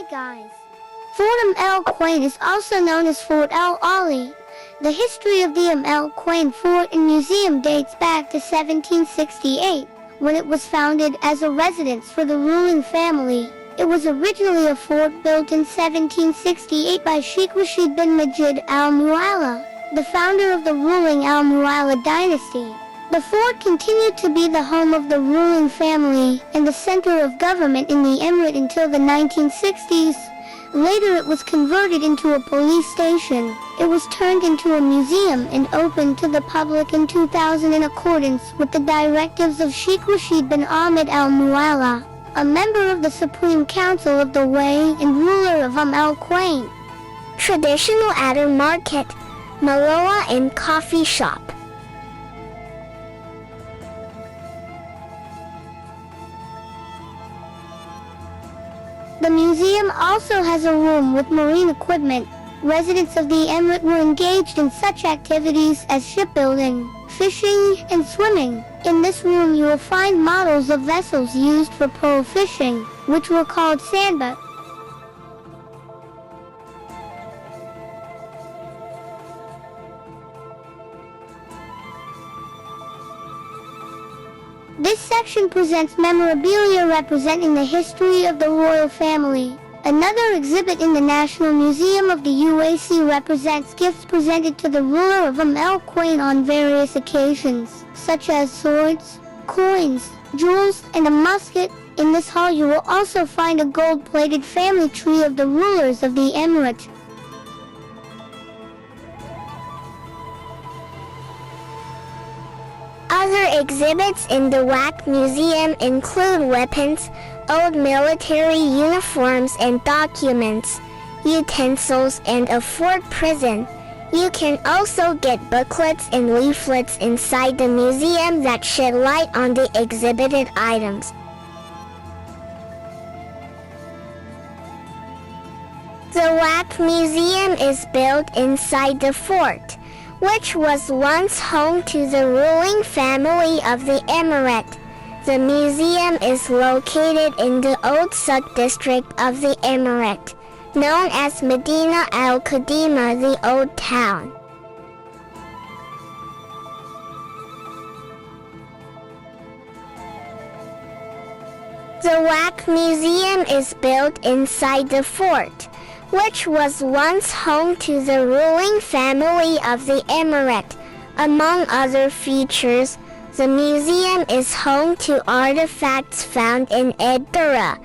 Hi guys. Fort al-Quwain is also known as Fort al-Ali. The history of the al-Quwain Fort and Museum dates back to 1768, when it was founded as a residence for the ruling family. It was originally a fort built in 1768 by Sheikh Rashid bin Majid al-Mu'alla, the founder of the ruling al-Mu'alla dynasty. The fort continued to be the home of the ruling family and the center of government in the Emirate until the 1960s. Later it was converted into a police station. It was turned into a museum and opened to the public in 2000 in accordance with the directives of Sheikh Rashid bin Ahmed al-Mu'alla, a member of the Supreme Council of the Way and ruler of al-Quwain. Traditional Adder Market, Maloa and Coffee Shop. The museum also has a room with marine equipment. Residents of the Emirate were engaged in such activities as shipbuilding, fishing, and swimming. In this room you will find models of vessels used for pearl fishing, which were called sandboat. This section presents memorabilia representing the history of the royal family. Another exhibit in the National Museum of the UAC represents gifts presented to the ruler of al-Quwain on various occasions, such as swords, coins, jewels, and a musket. In this hall you will also find a gold-plated family tree of the rulers of the Emirates. Other exhibits in the WAC Museum include weapons, old military uniforms and documents, utensils, and a fort prison. You can also get booklets and leaflets inside the museum that shed light on the exhibited items. The WAC Museum is built inside the fort, which was once home to the ruling family of the Emirate. The museum is located in the Old Suq district of the Emirate, known as Medina al-Qadima, the Old Town. The WAC Museum is built inside the fort, which was once home to the ruling family of the Emirate. Among other features, the museum is home to artifacts found in Ed-Dura.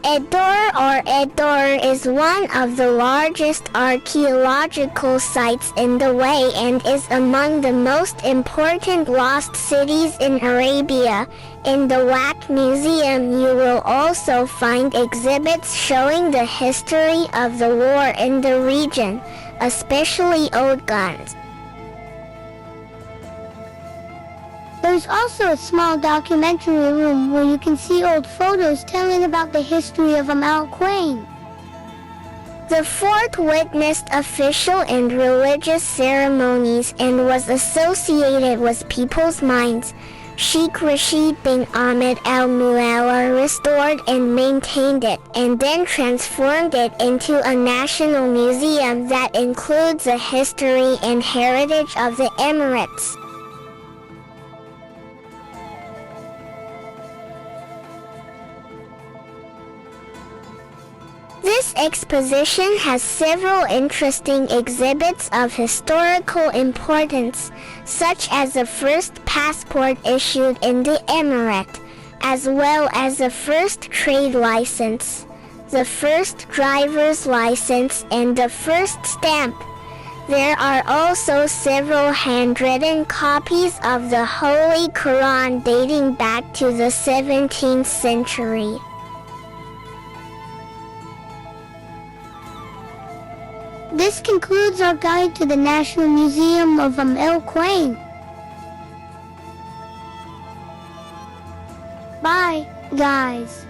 Ed-Dura is one of the largest archaeological sites in the Way and is among the most important lost cities in Arabia. In the WAC Museum you will also find exhibits showing the history of the war in the region, especially old guns. There's also a small documentary room where you can see old photos telling about the history of al-Quwain. The fort witnessed official and religious ceremonies and was associated with people's minds. Sheikh Rashid bin Ahmed al-Mu'alla restored and maintained it, and then transformed it into a national museum that includes the history and heritage of the Emirates. This exposition has several interesting exhibits of historical importance, such as the first passport issued in the Emirate, as well as the first trade license, the first driver's license, and the first stamp. There are also several handwritten copies of the Holy Quran dating back to the 17th century. This concludes our guide to the National Museum of al-Quwain. Bye, guys.